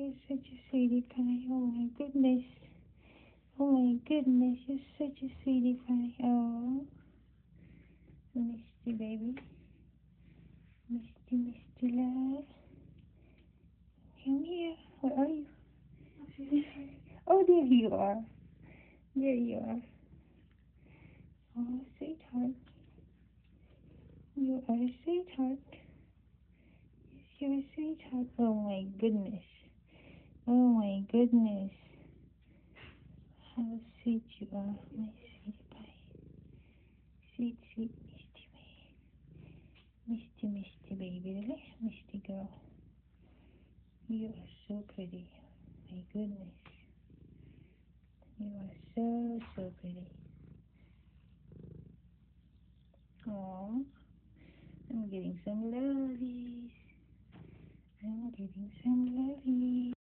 you're such a sweetie pie. Oh my goodness. Oh my goodness, you're such a sweetie pie. Oh, Misty baby. Misty love. Come here. Where are you? Oh, there you are. There you are. Oh, sweetheart. You are a sweetheart. Yes, you're a sweetheart. Oh my goodness. Oh my goodness. How sweet you are, my sweetie pie. Sweet, sweet Misty baby. Misty baby, really? Misty girl. You are so pretty. My goodness. You are so pretty. Oh, I'm getting some lovies. I'm getting some lovies.